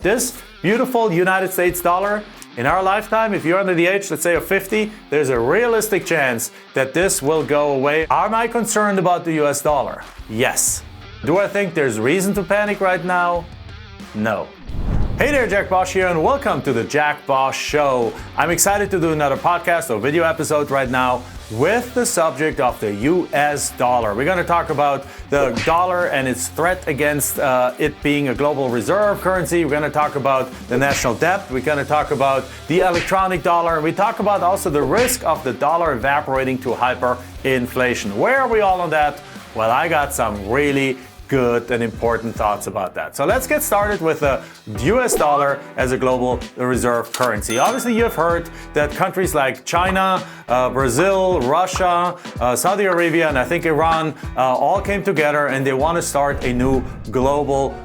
This beautiful United States dollar, in our lifetime, if you're under the age, let's say, of 50, there's a realistic chance that this will go away. Am I concerned about the US dollar? Yes. Do I think there's reason to panic right now? No. Hey there, Jack Bosch here, and welcome to the Jack Bosch Show. I'm excited to do another podcast or video episode right now with the subject of the US dollar. We're going to talk about the dollar and its threat against it being a global reserve currency. We're going to talk about the national debt. We're going to talk about the electronic dollar. And we talk about also the risk of the dollar evaporating to hyperinflation. Where are we all on that? Well, I got some really good and important thoughts about that. So let's get started with the US dollar as a global reserve currency. Obviously, you've heard that countries like China, Brazil, Russia, Saudi Arabia, and I think Iran all came together and they want to start a new global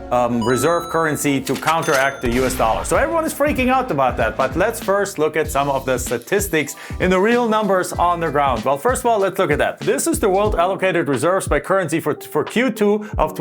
reserve currency to counteract the US dollar. So everyone is freaking out about that, but let's first look at some of the statistics in the real numbers on the ground. Well, first of all, let's look at that. This is the world allocated reserves by currency for Q4 of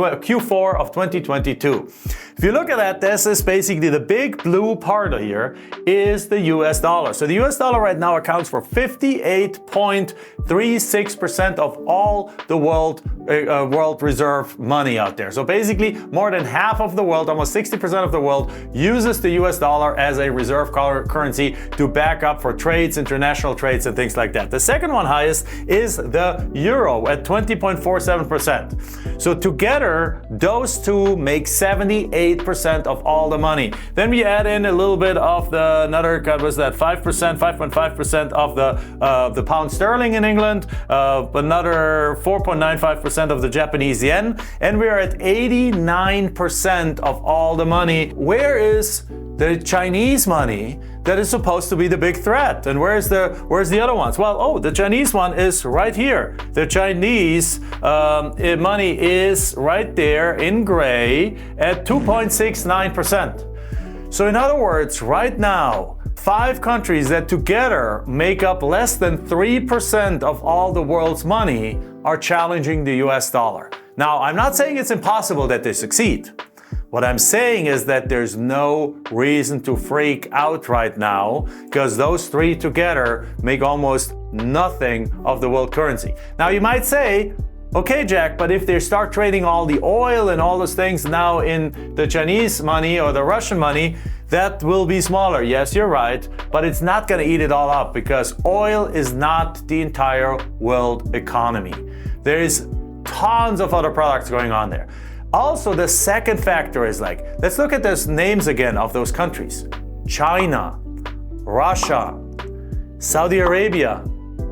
2022. If you look at that, this is basically the big blue part here is the US dollar. So the US dollar right now accounts for 58.36% of all the world reserve money out there. So basically more than half of the world, almost 60% of the world, uses the US dollar as a reserve currency to back up for trades, international trades and things like that. The second one highest is the euro at 20.47%. So together, those two make 78% of all the money. Then we add in a little bit of another 5.5% of the pound sterling in England, another 4.95% of the Japanese yen, and we are at 89% of all the money. Where is the Chinese money that is supposed to be the big threat? And where's the other ones? Well, the Chinese one is right here. The Chinese money is right there in gray at 2.69%. So in other words, right now, 5 countries that together make up less than 3% of all the world's money are challenging the US dollar. Now, I'm not saying it's impossible that they succeed. What I'm saying is that there's no reason to freak out right now because those 3 together make almost nothing of the world currency. Now you might say, okay, Jack, but if they start trading all the oil and all those things now in the Chinese money or the Russian money, that will be smaller. Yes, you're right, but it's not going to eat it all up because oil is not the entire world economy. There is tons of other products going on there. Also, the second factor is let's look at those names again of those countries. China, Russia, Saudi Arabia,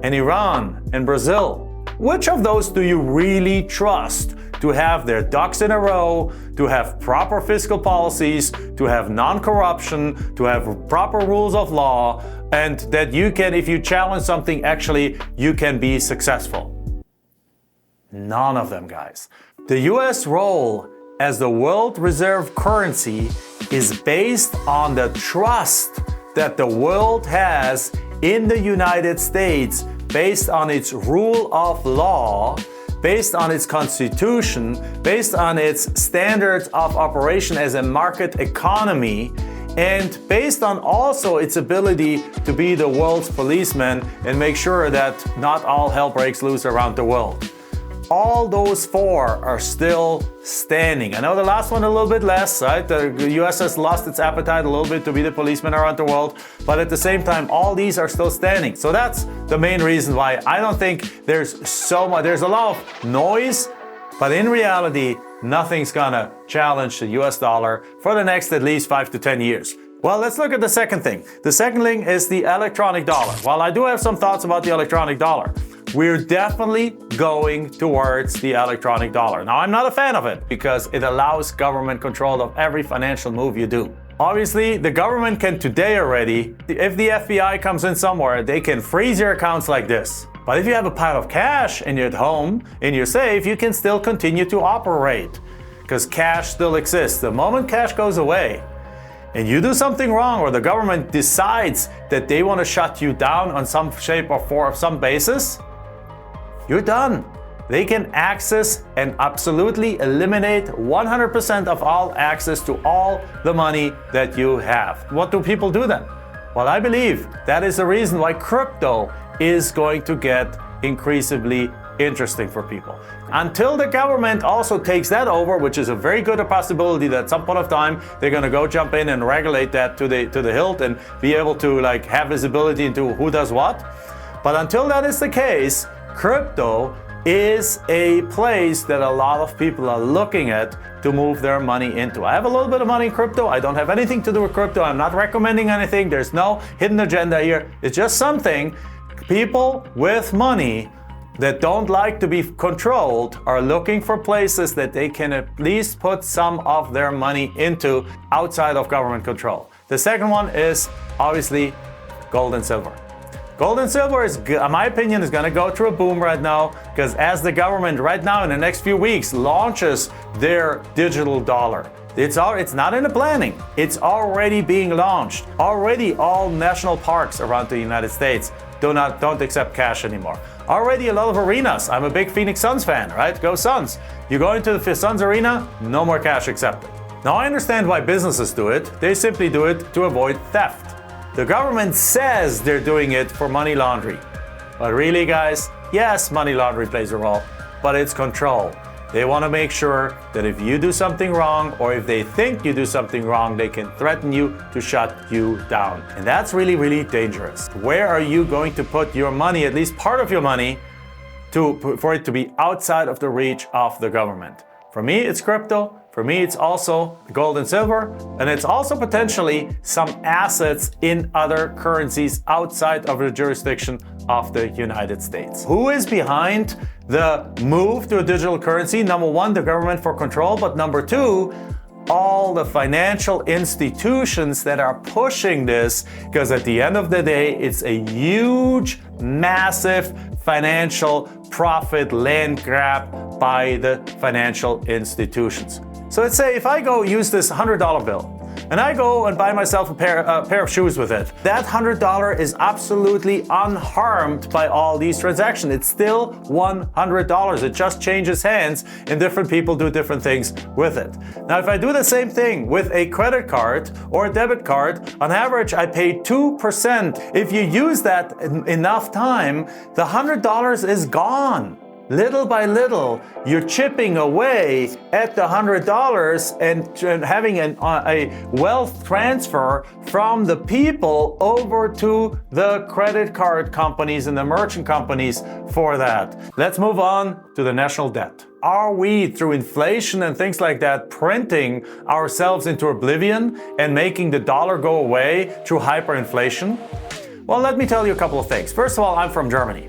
and Iran, and Brazil. Which of those do you really trust to have their ducks in a row, to have proper fiscal policies, to have non-corruption, to have proper rules of law, and that you can, if you challenge something, actually you can be successful? None of them, guys. The US role as the world reserve currency is based on the trust that the world has in the United States, based on its rule of law, based on its constitution, based on its standards of operation as a market economy, and based on also its ability to be the world's policeman and make sure that not all hell breaks loose around the world. All those 4 are still standing. I know the last one a little bit less, right? The US has lost its appetite a little bit to be the policeman around the world, but at the same time, all these are still standing. So that's the main reason why I don't think there's a lot of noise, but in reality, nothing's gonna challenge the US dollar for the next at least 5 to 10 years. Well, let's look at the second thing. The second thing is the electronic dollar. While I do have some thoughts about the electronic dollar, we're definitely going towards the electronic dollar. Now, I'm not a fan of it because it allows government control of every financial move you do. Obviously, the government can today already, if the FBI comes in somewhere, they can freeze your accounts like this. But if you have a pile of cash in your home, in your safe, you can still continue to operate because cash still exists. The moment cash goes away, and you do something wrong or the government decides that they want to shut you down on some shape or form, some basis, you're done. they can access and absolutely eliminate 100% of all access to all the money that you have. What do people do then? Well, I believe that is the reason why crypto is going to get increasingly interesting for people. Until the government also takes that over, which is a very good possibility that at some point of time they're going to go jump in and regulate that to the hilt and be able to like have visibility into who does what. But until that is the case, crypto is a place that a lot of people are looking at to move their money into. I have a little bit of money in crypto. I don't have anything to do with crypto. I'm not recommending anything. There's no hidden agenda here. It's just something people with money that don't like to be controlled are looking for places that they can at least put some of their money into outside of government control. The second one is obviously gold and silver. Gold and silver is, in my opinion, is going to go through a boom right now because as the government right now in the next few weeks launches their digital dollar, it's not in the planning. It's already being launched. Already all national parks around the United States don't accept cash anymore. Already a lot of arenas. I'm a big Phoenix Suns fan, right? Go Suns. You go into the Suns arena, no more cash accepted. Now I understand why businesses do it. They simply do it to avoid theft. The government says they're doing it for money laundering. But really, guys, yes, money laundering plays a role, but it's control. They want to make sure that if you do something wrong or if they think you do something wrong, they can threaten you to shut you down. And that's really, really dangerous. Where are you going to put your money, at least part of your money, for it to be outside of the reach of the government? For me, it's crypto. For me, it's also gold and silver, and it's also potentially some assets in other currencies outside of the jurisdiction of the United States. Who is behind the move to a digital currency? Number one, the government for control, but number two, all the financial institutions that are pushing this, because at the end of the day, it's a huge, massive financial profit land grab by the financial institutions. So let's say if I go use this $100 bill and I go and buy myself a pair of shoes with it, that $100 is absolutely unharmed by all these transactions. It's still $100. It just changes hands and different people do different things with it. Now, if I do the same thing with a credit card or a debit card, on average, I pay 2%. If you use that enough time, the $100 is gone. Little by little, you're chipping away at the $100 and having a wealth transfer from the people over to the credit card companies and the merchant companies for that. Let's move on to the national debt. Are we, through inflation and things like that, printing ourselves into oblivion and making the dollar go away through hyperinflation? Well, let me tell you a couple of things. First of all, I'm from Germany.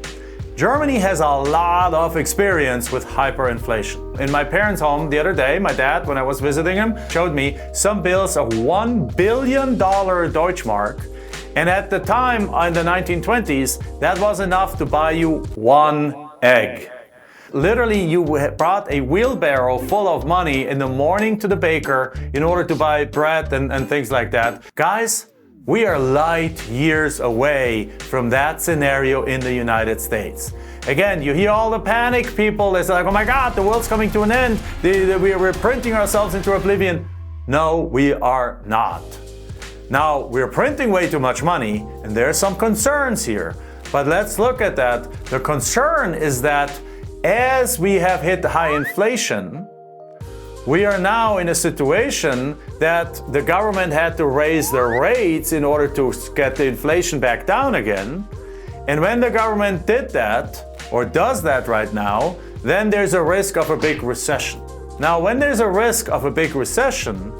Germany has a lot of experience with hyperinflation. In my parents' home the other day, my dad, when I was visiting him, showed me some bills of $1 billion Deutschmark. And at the time, in the 1920s, that was enough to buy you one egg. Literally, you brought a wheelbarrow full of money in the morning to the baker in order to buy bread and things like that. Guys, we are light years away from that scenario in the United States. Again, you hear all the panic people. It's like, oh my God, the world's coming to an end. We're printing ourselves into oblivion. No, we are not. Now, we're printing way too much money, and there are some concerns here. But let's look at that. The concern is that as we have hit the high inflation, we are now in a situation that the government had to raise their rates in order to get the inflation back down again. And when the government did that, or does that right now, then there's a risk of a big recession. Now, when there's a risk of a big recession,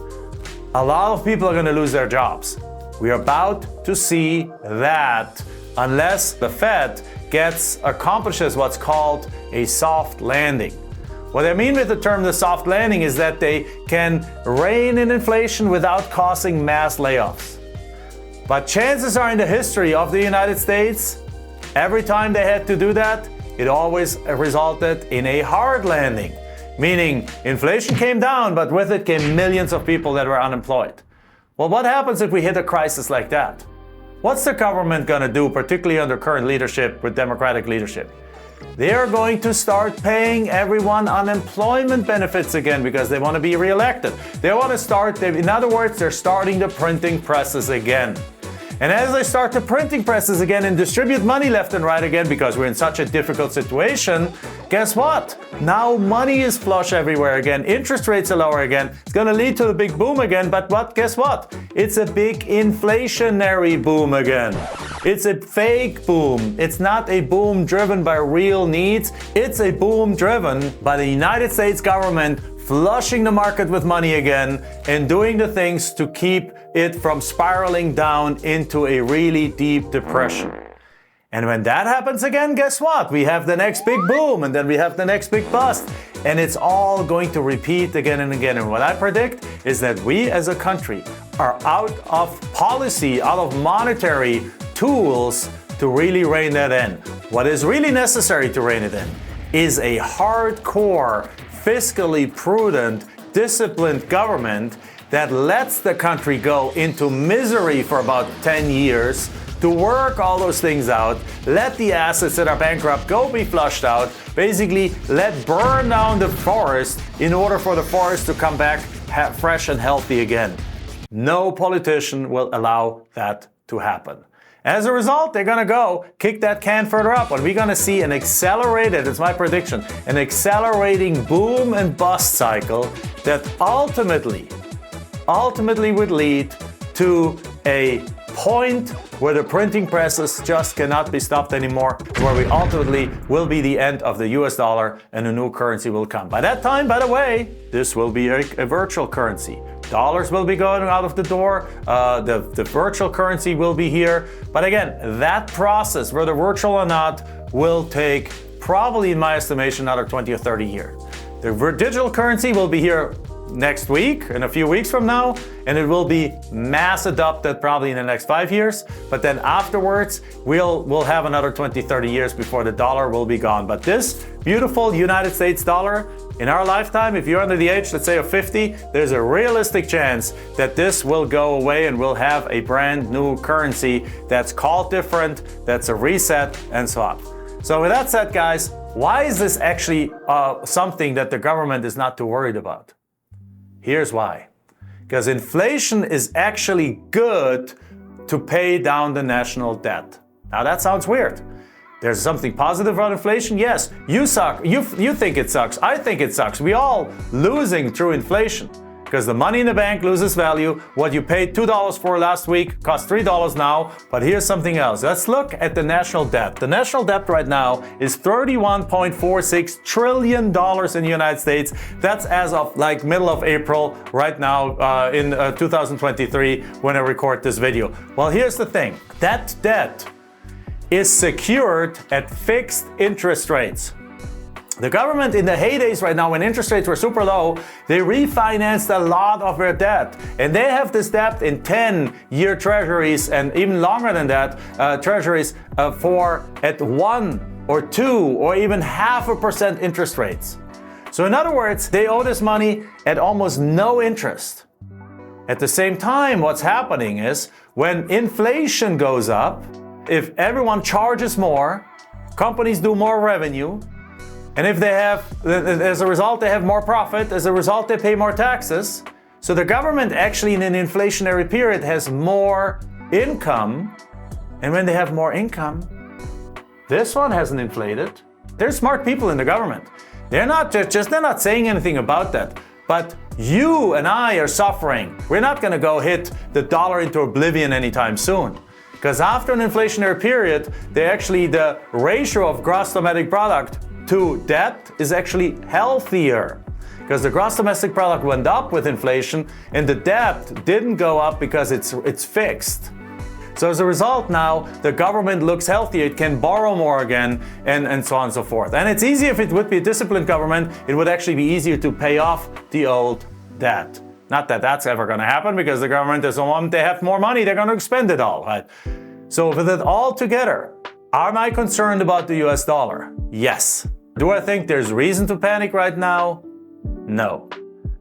a lot of people are going to lose their jobs. We are about to see that unless the Fed accomplishes what's called a soft landing. What I mean with the term the soft landing is that they can rein in inflation without causing mass layoffs. But chances are in the history of the United States, every time they had to do that, it always resulted in a hard landing. Meaning inflation came down, but with it came millions of people that were unemployed. Well, what happens if we hit a crisis like that? What's the government going to do, particularly under current leadership with Democratic leadership? They are going to start paying everyone unemployment benefits again because they want to be reelected. They want to start, in other words, they're starting the printing presses again. And as they start the printing presses again and distribute money left and right again because we're in such a difficult situation, guess what? Now money is flush everywhere again. Interest rates are lower again. It's going to lead to the big boom again. But guess what? It's a big inflationary boom again. It's a fake boom. It's not a boom driven by real needs. It's a boom driven by the United States government flushing the market with money again and doing the things to keep it from spiraling down into a really deep depression. And when that happens again, guess what? We have the next big boom and then we have the next big bust. And it's all going to repeat again and again. And what I predict is that we as a country are out of policy, out of monetary tools to really rein that in. What is really necessary to rein it in is a hardcore, fiscally prudent, disciplined government that lets the country go into misery for about 10 years to work all those things out, let the assets that are bankrupt go be flushed out, basically let burn down the forest in order for the forest to come back fresh and healthy again. No politician will allow that to happen. As a result, they're going to go kick that can further up, and we're going to see an accelerated, it's my prediction, an accelerating boom and bust cycle that ultimately would lead to a point where the printing presses just cannot be stopped anymore, where we ultimately will be the end of the US dollar and a new currency will come. By that time, by the way, this will be a virtual currency. Dollars will be going out of the door, the virtual currency will be here. But again, that process, whether virtual or not, will take probably, in my estimation, another 20 or 30 years. The digital currency will be here next week, in a few weeks from now, and it will be mass adopted probably in the next 5 years. But then afterwards, we'll have another 20, 30 years before the dollar will be gone. But this beautiful United States dollar, in our lifetime, if you're under the age, let's say, of 50, there's a realistic chance that this will go away and we'll have a brand new currency that's called different, that's a reset, and so on. So with that said, guys, why is this actually something that the government is not too worried about? Here's why. Because inflation is actually good to pay down the national debt. Now that sounds weird. There's something positive about inflation? Yes, you suck. You think it sucks. I think it sucks. We all losing through inflation. Because the money in the bank loses value. What you paid $2 for last week costs $3 now. But here's something else. Let's look at the national debt. The national debt right now is $31.46 trillion in the United States. That's as of like middle of April right now in 2023 when I record this video. Well, here's the thing. That debt is secured at fixed interest rates. The government in the heydays right now, when interest rates were super low, they refinanced a lot of their debt. And they have this debt in 10-year treasuries and even longer than that, treasuries for at 1 or 2 or even 0.5% interest rates. So in other words, they owe this money at almost no interest. At the same time, what's happening is when inflation goes up, if everyone charges more, companies do more revenue, and if they have, as a result, they have more profit, as a result, they pay more taxes. So the government actually in an inflationary period has more income. And when they have more income, this one hasn't inflated. There's smart people in the government. They're not they're not saying anything about that. But you and I are suffering. We're not going to go hit the dollar into oblivion anytime soon. Because after an inflationary period, the ratio of gross domestic product to debt is actually healthier because the gross domestic product went up with inflation and the debt didn't go up because it's fixed. So as a result now, the government looks healthier, it can borrow more again and so on and so forth. And it's easy if it would be a disciplined government, it would actually be easier to pay off the old debt. Not that that's ever going to happen because the government doesn't want to have more money, they're going to expend it all, right? So with it all together, am I concerned about the US dollar? Yes. Do I think there's reason to panic right now? No.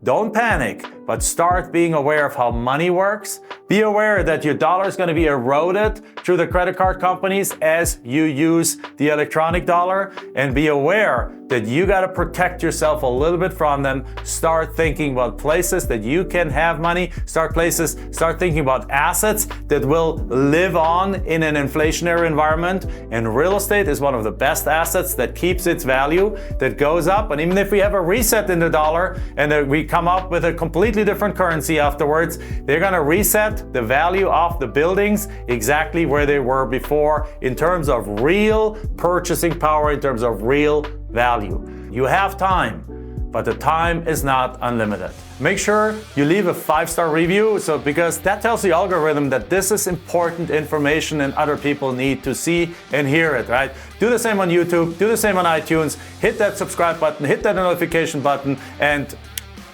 Don't panic. but start being aware of how money works. Be aware that your dollar is going to be eroded through the credit card companies as you use the electronic dollar, and be aware that you got to protect yourself a little bit from them. Start thinking about places that you can have money. Start thinking about assets that will live on in an inflationary environment. And real estate is one of the best assets that keeps its value, that goes up. And even if we have a reset in the dollar and we come up with a completely different currency afterwards, they're going to reset the value of the buildings exactly where they were before in terms of real purchasing power, in terms of real value. You have time, but the time is not unlimited. Make sure you leave a 5-star review, because that tells the algorithm that this is important information and other people need to see and hear it, right? Do the same on YouTube, do the same on iTunes, hit that subscribe button, hit that notification button, and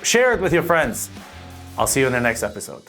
share it with your friends. I'll see you in the next episode.